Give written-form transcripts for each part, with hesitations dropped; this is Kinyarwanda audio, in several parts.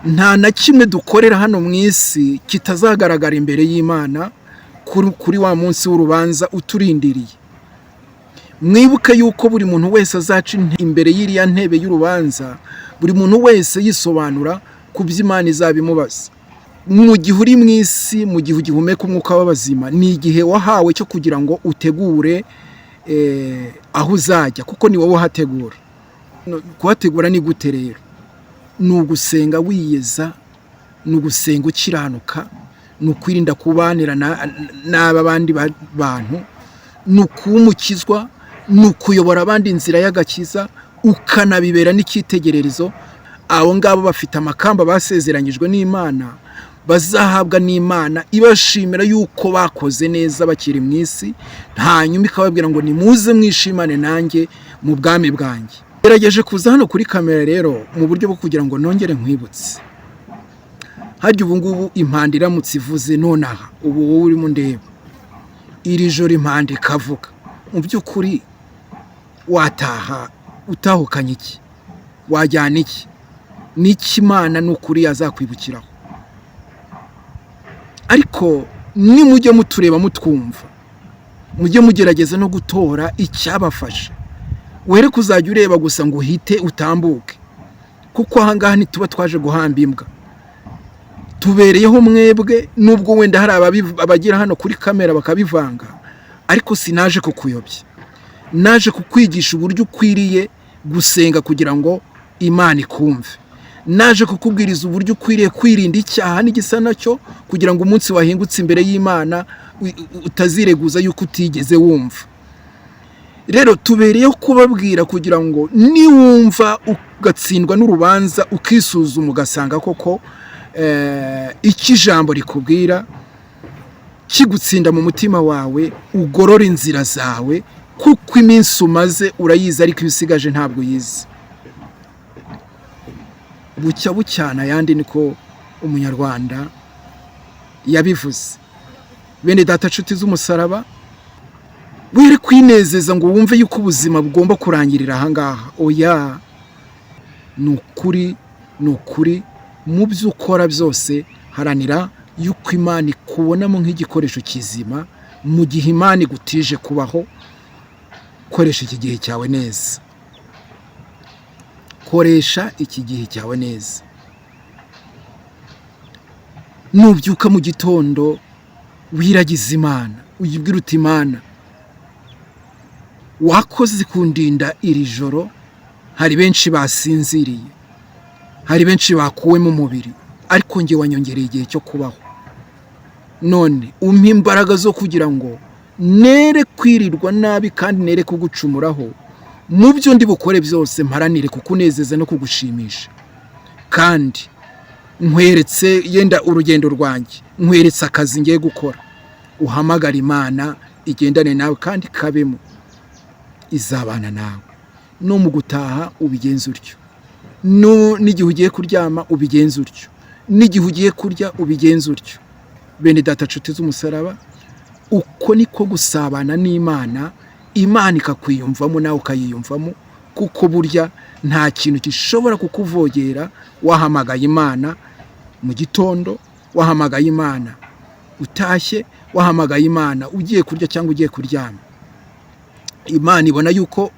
nta na kimwe dukorera hano mu isi kitazagaragara imbere y'Imana kuri wa munsi w'urubanza uturindiriye. Mwibuke yuko buri muntu wese azaca imbere y'iriya ntebe y'urubanza, buri muntu wese yisobanura ku by'Imana izabimubaza. Mu gihe uri mu isi, mu gihe ugihumeka umwuka w'abazima, ni igihe wahawe cyo kugira ngo utegure aho uzajya, kuko ni wowe uhategura. Kuhategura ni gute rero? Ni ugusenga wiyeza, ni ugusenga ukiranuka, ni ukwirinda kubanira n'aba bandi bantu, ni ukuwumukizwa, ni ukuyobora abandi inzira y'agakiza, ukanabibera n'icyitegererezo. Abo ngabo bafite amakamba basezeranyijwe n'Imana, bazahabwa n'Imana ibashimira yuko bakoze neza bakiri mu isi, hanyuma ikababwira ngo nimuze mwishimane nanjye mu bwami bwanjye. Gerageje kuza hano kuri kamera rero mu buryo bwo kugira ngo nongere nkwibutse. Harya ubu ngubu impanda iramutse ivuze nonaha, ubu wowe urimo ndeba, iri joro impanda ikavuga, mu by'ukuri wataha utahukanye iki? Wajyana iki? N'iki Imana n'ukuri yazakwibukiraho? Ariko nimujye mutureba mutwumva, mujye mugerageza no gutora icyabafasha. Were kuzajya ureba gusa ngo uhite utambuke, kuko ahangaha ntituba twaje guhamba imbwa. Tubereyeho mwebwe, nubwo wenda hari abagira hano kuri kamera bakabivanga, ariko sinaje kukuyobya. Naje kukwigisha uburyo ukwiriye gusenga kugira ngo Imana ikumve. Naje kukubwiriza uburyo ukwiriye kwirinda icyaha n'igisa nacyo, kugira ngo umunsi wahingutse imbere y'Imana utazireguza yuko utigeze wumva. Rero tubereyeho kubabwira kugira ngo niwumva ugatsindwa n'urubanza, ukisuzuma ugasanga koko iki jambo rikubwira kigutsinda mu mutima wawe, ugorora inzira zawe, kuko iminsi umaze urayizi, ariko ibisigaje ntabwo uyizi. Bucya bucyana ayandi, niko umunyarwanda yabivuze. Bene data nshuti z'umusaraba, were kwinezeza ngo wumve yuko ubuzima bugomba kurangirira ahangaha. Oya, ni ukuri mu byo ukora byose haranira yuko Imana ikubonamo nk'igikoresho kizima. Mu gihe Imana igutije kubaho, koresha iki gihe cyawe neza. Koresha iki gihe cyawe neza. Nubyuka mu gitondo, wiragiza Imana, uyibwira uti Imana, wakoze kundinda iri joro. Hari benshi basinziriye, hari benshi bakuwe mu mubiri, ariko nge wanyongereye igihe cyo kubaho. None umpa imbaraga zo kugira ngo nere kwirirwa nabi kandi nere kugucumuraho. Mu byo ndi bukore byose mparanire kukunezeza no kugushimisha. Kandi nkweretse yenda urugendo rwanjye, nkweretse akazi ngiye gukora. Uhamagara Imana igendane nawe kandi kabemo, izabana nawe. No mu gutaha ubigenza utyo, n'igihe ugiye kuryama ubigenza utyo, n'igihe ugiye kurya ubigenza utyo. Bene data nshuti z'umusaraba, uko niko gusabana n'Imana, Imana ikakwiyumvamo nawe ukayiyumvamo, kuko burya nta kintu gishobora kukuvogera wahamagaye Imana mu gitondo, wahamagaye Imana utashye, wahamagaye Imana ugiye kurya cyangwa ugiye kuryama. Imana ibona yuko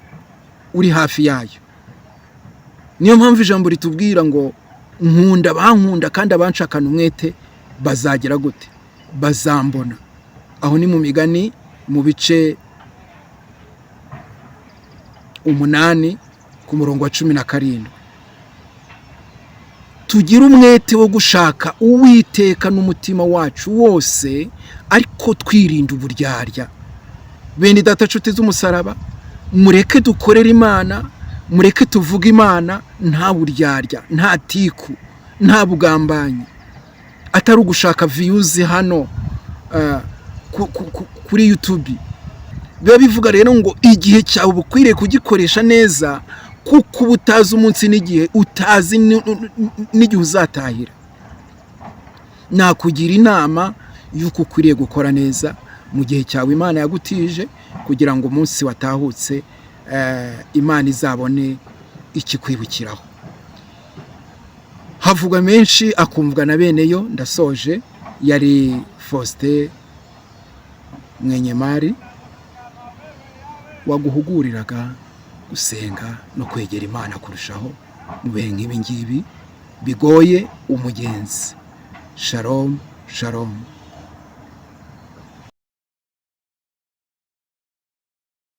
uri hafi yayo. Niyo mpamvu ijambo ritubwira ngo nkunda bankunda kandi abanshakana umwete bazagera gute? Bazambona. Aho ni mu Migani mu bice 8 ku murongo wa 17. Tugira umwete wo gushaka Uwiteka n'umutima wacu wose, ariko twirinda uburyarya. Bene data nshuti z'umusaraba, mureke dukorera Imana, mureke tuvuga Imana nta buryarya, nta tiku, nta bugambanyi, atari ugushaka views hano kuri YouTube. Biba bivuga rero ngo igihe cyawe bukwiriye kugikoresha neza, kuko ubutazi umunsi n'igihe, utazi n'igihe uzatahira. Nakugira inama yuko ukwiriye gukora neza mu gihe cyawe Imana yagutije, kugira ngo umunsi watahutse Imana izabone ikikwibukiraho. havugwa menshi akumvwa na bene yo. Ndasoje. Yari Faustin Mwenyemari waguhuguriraga gusenga no kwegera Imana kurushaho mu bihe nk'ibi ngibi bigoye umugenzi. Shalom, shalom.